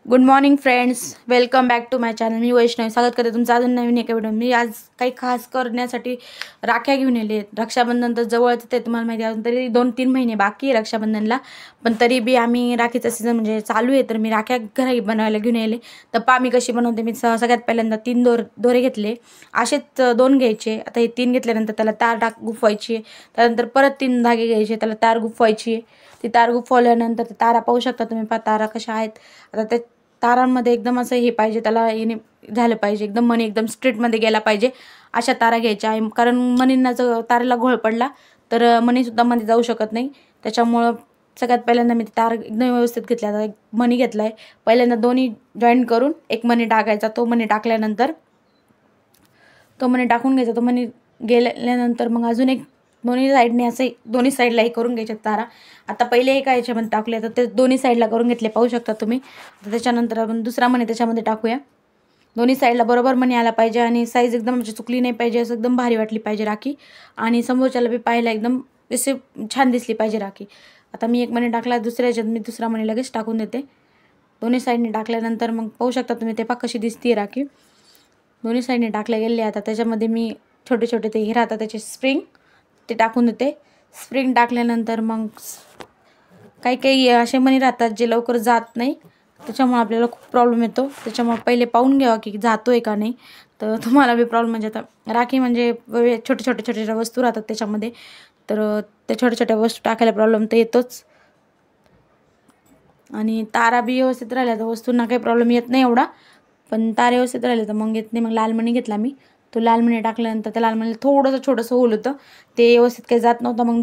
Good morning friends, welcome back to my channel. मी वैष्णवी स्वागत करते तुमचं अजून नवीन एका व्हिडिओ. मी आज काही खास करण्यासाठी राख्या घेऊन आले. रक्षाबंधन तर जवळच ते तुम्हाला माहिती आहे, अजून तरी 2-3 महिने बाकी आहे रक्षाबंधनला. पण तरी बी आम्ही राखीचा सीझन म्हणजे चालू आहे, तर मी राख्या घरी बनवायला घेऊन आले. तर पहा मी कशी बनवते. मी सगळ्यात पहिल्यांदा 3 दोरे घेतले. असेच 2 घ्यायचे. आता हे 3 घेतल्यानंतर त्याला तार गुफवायची आहे. त्यानंतर परत 3 धागे घ्यायचे, त्याला तार गुफवायची आहे. ती तार गुफवल्यानंतर ते तारा पाहू शकता तुम्ही. पहा तारा कशा आहेत. आता त्या तारांमध्ये एकदम असं हे पाहिजे, त्याला येणे झालं पाहिजे, एकदम मणी एकदम स्ट्रेटमध्ये गेला पाहिजे अशा तारा घ्यायच्या आहे. कारण मणींना जर तारेला घोळ पडला तर मणीसुद्धा मध्ये जाऊ शकत नाही. त्याच्यामुळं सगळ्यात पहिल्यांदा मी तार एकदम व्यवस्थित घेतला. आता एक मणी घेतला आहे. पहिल्यांदा दोन्ही जॉईंट करून एक मणी टाकायचा. तो मणी टाकल्यानंतर तो मणी टाकून घ्यायचा. तो मणी गेल्यानंतर मग अजून एक दोन्ही साईडने असे दोन्ही साईडला हे करून घ्यायचे तारा. आता पहिले एका याच्यामध्ये टाकले, तर ते दोन्ही साईडला करून घेतले पाहू शकता तुम्ही. तर त्याच्यानंतर आपण दुसरा मणी त्याच्यामध्ये टाकूया. दोन्ही साईडला बरोबर मणी आला पाहिजे आणि साईज एकदम म्हणजे चुकली नाही पाहिजे, असं एकदम भारी वाटली पाहिजे राखी. आणि समोरच्याला बी पाहायला एकदम असे छान दिसली पाहिजे राखी. आता मी एक मणी टाकला, दुसऱ्या याच्यात मी दुसरा मणी लगेच टाकून देते. दोन्ही साईडने टाकल्यानंतर मग पाहू शकता तुम्ही ते पहा कशी दिसते राखी. दोन्ही साईडने टाकल्या गेले. आता त्याच्यामध्ये मी छोटे छोटे ते हे राहतात त्याचे स्प्रिंग ते टाकून देते. स्प्रिंग टाकल्यानंतर मग काही काही असे मणी राहतात जे लवकर जात नाही, त्याच्यामुळे आपल्याला खूप प्रॉब्लेम येतो. त्याच्यामुळे पहिले पाहून घ्यावा की जातो आहे का नाही, तर तुम्हाला बी प्रॉब्लेम म्हणजे आता राखी म्हणजे छोटे छोटे वस्तू राहतात त्याच्यामध्ये, तर त्या छोट्या छोट्या वस्तू टाकायला प्रॉब्लेम तर येतोच. आणि तारा बी व्यवस्थित राहिल्या तर वस्तूंना काही प्रॉब्लेम येत नाही एवढा, पण तारा व्यवस्थित राहिले तर मग येत नाही. मग लाल मणी घेतला मी. तो लाल मणी टाकल्यानंतर त्या लाल मणीला थोडंसं छोटंसं होल होतं, ते व्यवस्थित काही जात नव्हतं. मग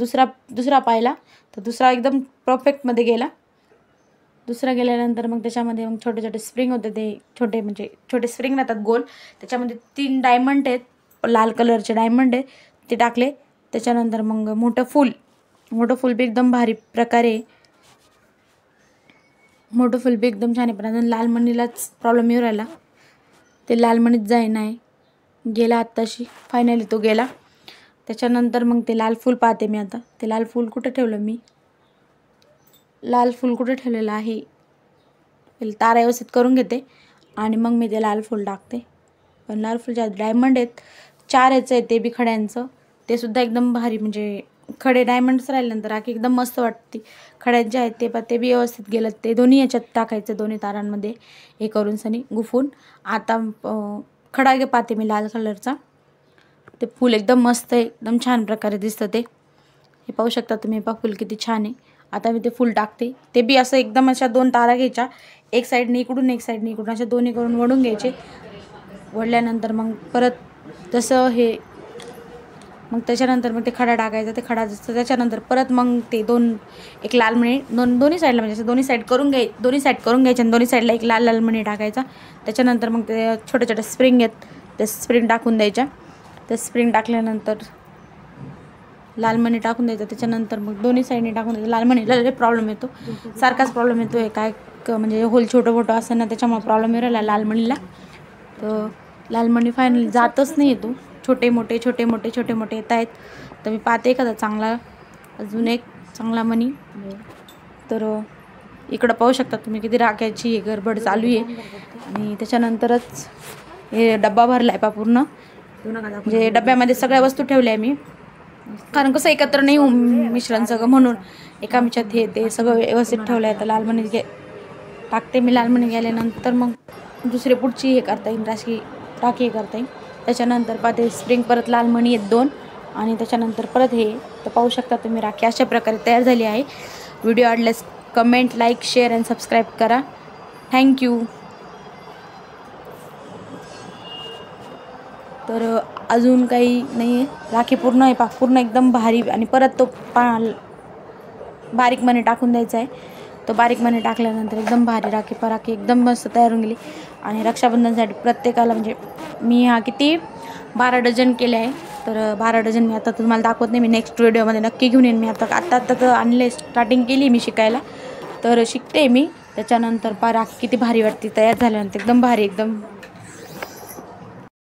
दुसरा पाहिला तर दुसरा एकदम परफेक्टमध्ये गेला. दुसरा गेल्यानंतर मग त्याच्यामध्ये मग छोटे छोटे स्प्रिंग होते, ते छोटे म्हणजे छोटे स्प्रिंग राहतात गोल. त्याच्यामध्ये 3 डायमंड आहेत, लाल कलरचे डायमंड आहे, ते टाकले. त्याच्यानंतर मग मोठं फूल बी एकदम भारी प्रकारे, मोठं फुल बी एकदम छान आहे. पण अजून लाल मणीलाच प्रॉब्लेम येऊ राहिला, ते लाल मणीच जाई नाही गेला आत्ताशी. फायनली तो गेला. त्याच्यानंतर मग ते लाल फूल पाहते मी. आता ते लाल फूल कुठं ठेवलं मी, लाल फूल कुठे ठेवलेलं आहे. पहिले तारा व्यवस्थित करून घेते आणि मग मी ते लाल फूल टाकते. पण लाल फूल जे डायमंड आहेत 4 याचं आहे, ते बी खड्यांचं, ते सुद्धा एकदम भारी म्हणजे खडे डायमंड्स राहिल्यानंतर राखी एकदम मस्त वाटते. खड्यात जे आहेत ते बी व्यवस्थित गेलं. ते दोन्ही याच्यात टाकायचं, दोन्ही तारांमध्ये हे करून सनी गुफून. आता खडा पाहते मी लाल कलरचा. ते फूल एकदम मस्त आहे, एकदम छान प्रकारे दिसतं ते. हे पाहू शकता तुम्ही, पहा फूल किती छान आहे. आता मी ते फूल टाकते. ते बी असं एकदम अशा 2 तारा घ्यायच्या, एक साईडने इकडून एक साईडने इकडून, अशा दोन्ही करून वडून घ्यायचे. वडल्यानंतर मग परत जसं हे मग त्याच्यानंतर मग ते खडा टाकायचा. ते खडा जसं त्याच्यानंतर परत मग ते एक लाल मणी दोन्ही साईडला म्हणजे असं दोन्ही साईड करून घ्यायचे आणि दोन्ही साईडला एक लाल लाल मणी टाकायचा. त्याच्यानंतर मग ते छोटे छोटे स्प्रिंग आहेत, ते स्प्रिंग टाकून द्यायच्या. ते स्प्रिंग टाकल्यानंतर लाल मणी टाकून द्यायचं. त्याच्यानंतर मग दोन्ही साईडने टाकून द्यायचं. लाल मणीला लय प्रॉब्लेम येतो, सारखाच प्रॉब्लेम येतो आहे. काय म्हणजे होल छोटं मोठं असं ना, त्याच्यामुळे प्रॉब्लेम येऊ राहिला लाल मणीला. तर लाल मणी फायनली जातच नाही येतो. छोटे मोठे येत आहेत. तर मी पाहते एखादा चांगला, अजून एक चांगला मणी. तर इकडं पाहू शकता तुम्ही किती राख्याची हे गडबड चालू आहे. आणि त्याच्यानंतरच हे डब्बा भरला आहे पा पूर्ण, म्हणजे डब्यामध्ये सगळ्या वस्तू ठेवल्या आहे मी. कारण कसं एकत्र नाही होऊ मिश्रण सगळं, म्हणून एका मिच्यात हे ते सगळं व्यवस्थित ठेवलं आहे. तर लाल मणी टाकते मी. लाल मणी गेल्यानंतर मग दुसरी पुढची हे करता येईल, राखी हे करता येईल. त्याच्यानंतर पाहते स्प्रिंग, परत लाल मणी आहेत 2 आणि त्याच्यानंतर परत हे. तर पाहू शकता तुम्ही राखी अशा प्रकारे तयार झाली आहे. व्हिडिओ आवडल्यास कमेंट, लाईक, शेअर आणि सबस्क्राईब करा. थँक्यू. तर अजून काही नाही आहे. राखी पूर्ण आहे पा, पूर्ण एकदम भारी. आणि परत तो बारीक मणी टाकून द्यायचा आहे. तो बारीक मणी टाकल्यानंतर एकदम भारी राखी एकदम मस्त तयार होऊन गेली. आणि रक्षाबंधनसाठी प्रत्येकाला म्हणजे मी किती 12 डझन केले आहे. तर 12 डझन मी आता तुम्हाला दाखवत नाही, मी नेक्स्ट व्हिडिओमध्ये नक्की घेऊन येईन. मी आता तर आणले, स्टार्टिंग केली मी शिकायला, तर शिकते मी. त्याच्यानंतर राखी किती भारी वाटते तयार झाल्यानंतर, एकदम भारी एकदम